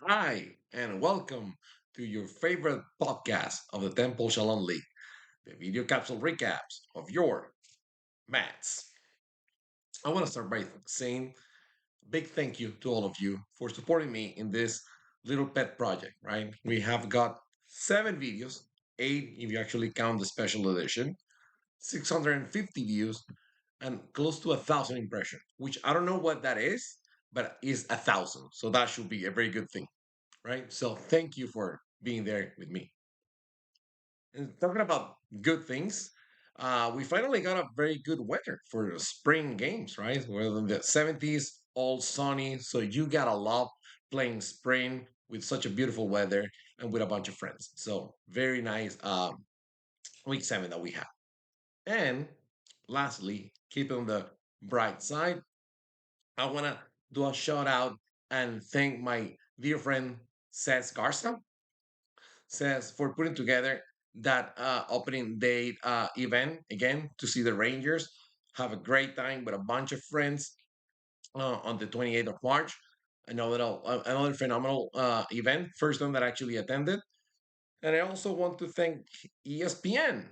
Hi, and welcome to your favorite podcast of the Temple Shalom League, the video capsule recaps of your mats. I want to start by saying big thank you to all of you for supporting me in this little pet project, right? We have got 7 videos, 8 if you actually count the special edition, 650 views, and close to 1,000 impressions, which I don't know what that is, but is 1,000. So that should be a very good thing, right? So thank you for being there with me. And talking about good things, we finally got a very good weather for the spring games, right? We're in the 70s, all sunny. So you gotta love playing spring with such a beautiful weather and with a bunch of friends. So very nice week 7 that we have. And lastly, keeping on the bright side, I wanna do a shout out and thank my dear friend Seth Garza says for putting together that opening day event again to see the Rangers. Have a great time with a bunch of friends on the 28th of March. Another phenomenal event, first one that I actually attended. And I also want to thank ESPN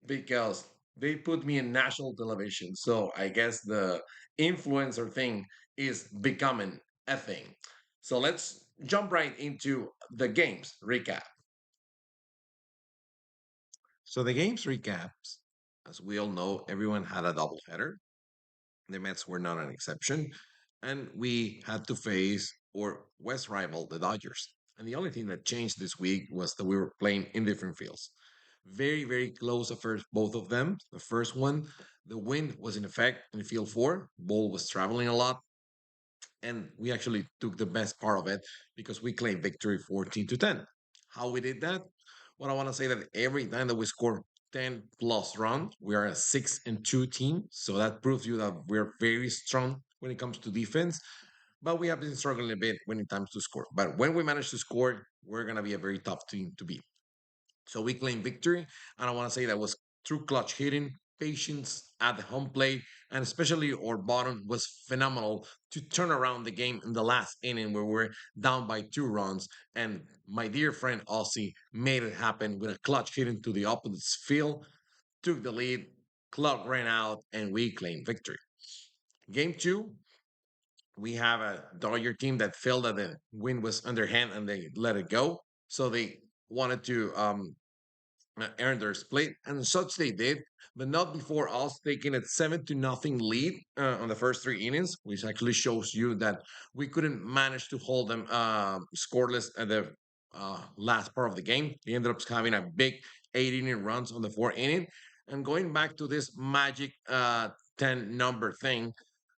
because they put me in national television. So I guess the influencer thing is becoming a thing. So let's jump right into the games recap. So the game's recaps, as we all know, everyone had a doubleheader. The Mets were not an exception, and we had to face our West rival, the Dodgers. And the only thing that changed this week was that we were playing in different fields. Very, very close at first, both of them. The first one, the wind was in effect in field four. Ball was traveling a lot, and we actually took the best part of it because we claimed victory 14-10. How we did that? Well, I want to say that every time that we score 10 plus runs, we are a 6-2 team. So that proves you that we're very strong when it comes to defense. But we have been struggling a bit when it comes to score. But when we manage to score, we're going to be a very tough team to beat. So we claimed victory. And I want to say that was through clutch hitting, patience at the home plate, and especially our bottom was phenomenal to turn around the game in the last inning where we're down by 2 runs. And my dear friend Aussie made it happen with a clutch hit into the opposite field, took the lead, clock ran out, and we claimed victory. Game two, we have a Dodger team that felt that the win was underhand and they let it go. So they wanted to earn their split, and such they did, but not before us taking a 7-0 lead on the first 3 innings, which actually shows you that we couldn't manage to hold them scoreless at the last part of the game. They ended up having a big 8 inning runs on the 4 inning. And going back to this magic 10 number thing,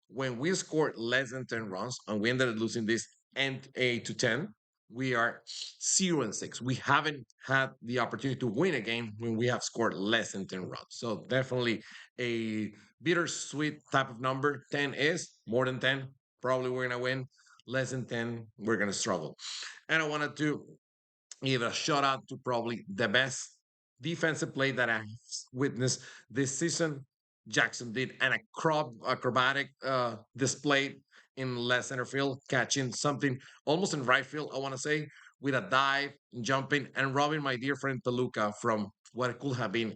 when we scored less than 10 runs and we ended up losing this end 8-10, we are 0-6. We haven't had the opportunity to win a game when we have scored less than 10 runs. So definitely a bittersweet type of number. 10 is more than 10. Probably we're going to win. Less than 10, we're going to struggle. And I wanted to give a shout out to probably the best defensive play that I've witnessed this season. Jackson did an acrobatic display in left center field, catching something almost in right field, I want to say, with a dive, jumping, and robbing my dear friend Peluca from what could have been,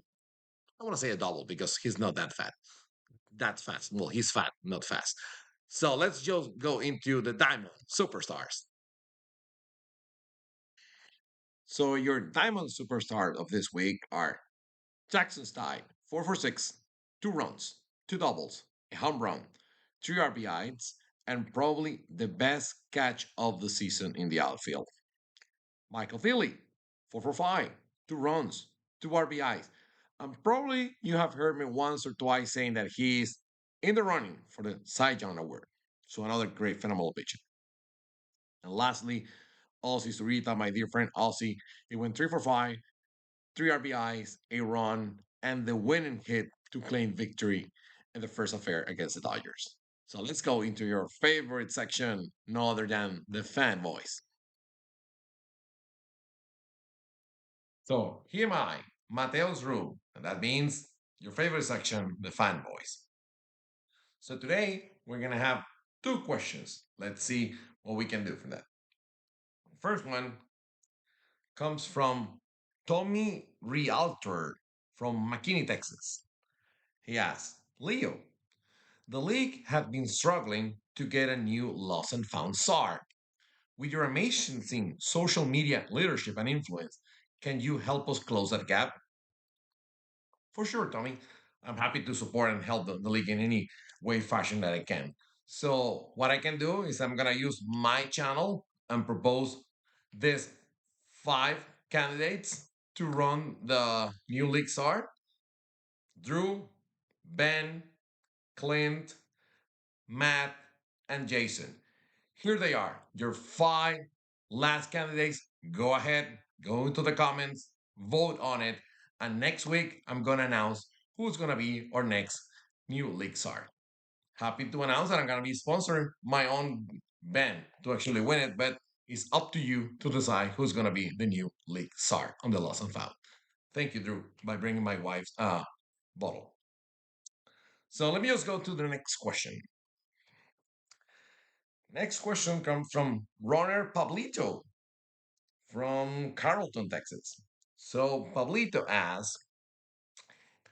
I want to say a double because he's not that fat. That's fast. Well, he's fat, not fast. So let's just go into the Diamond Superstars. So your Diamond Superstar of this week are Jackson Stein, 4 for 6, 2 runs, 2 doubles, a home run, 3 RBIs, and probably the best catch of the season in the outfield. Michael Philly, 4 for 5, 2 runs, 2 RBIs. And probably you have heard me once or twice saying that he's in the running for the Cy Young Award. So another great phenomenal pitcher. And lastly, Aussie Surita, my dear friend Aussie, he went 3 for 5, 3 RBIs, a run, and the winning hit to claim victory in the first affair against the Dodgers. So let's go into your favorite section, no other than the Fanboys. So here am I, Mateo's room, and that means your favorite section, the Fanboys. So today we're gonna have 2 questions. Let's see what we can do from that. First one comes from Tommy Realtor from McKinney, Texas. He asks, Leo, the league had been struggling to get a new lost and found czar. With your amazing social media leadership and influence, can you help us close that gap? For sure, Tommy. I'm happy to support and help the league in any way, fashion that I can. So, what I can do is I'm going to use my channel and propose this five candidates to run the new leagues are Drew, Ben, Clint, Matt, and Jason. Here they are, your five last candidates. Go ahead, go into the comments, vote on it. And next week, I'm going to announce who's going to be our next new league czar. Happy to announce that I'm going to be sponsoring my own band to actually win it, but it's up to you to decide who's going to be the new league czar on the Lost and Found. Thank you, Drew, by bringing my wife's bottle. So let me just go to the next question. Next question comes from Runner Pablito from Carrollton, Texas. So Pablito asks,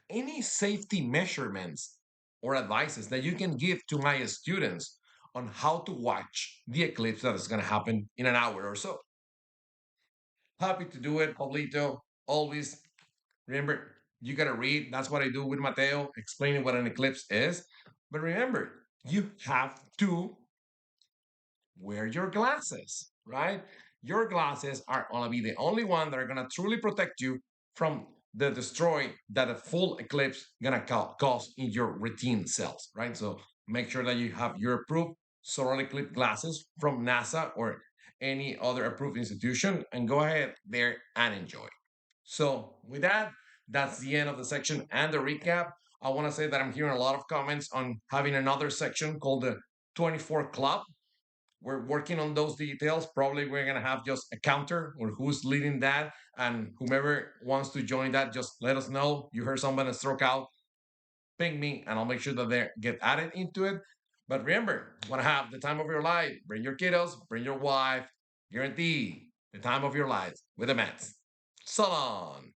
any safety measurements or advices that you can give to my students on how to watch the eclipse that is going to happen in an hour or so? Happy to do it, Pablito. Always remember, you got to read. That's what I do with Mateo, explaining what an eclipse is. But remember, you have to wear your glasses, right? Your glasses are going to be the only one that are going to truly protect you from the destroy that a full eclipse going to cause in your retina cells, right? So make sure that you have your approved solar eclipse glasses from NASA or any other approved institution and go ahead there and enjoy. So with that, that's the end of the section and the recap. I want to say that I'm hearing a lot of comments on having another section called the 24 Club. We're working on those details. Probably we're gonna have just a counter or who's leading that, and whomever wants to join that, just let us know. You heard somebody stroke out, ping me, and I'll make sure that they get added into it. But remember, want to have the time of your life? Bring your kiddos, bring your wife. Guarantee the time of your life with the Mets. So long.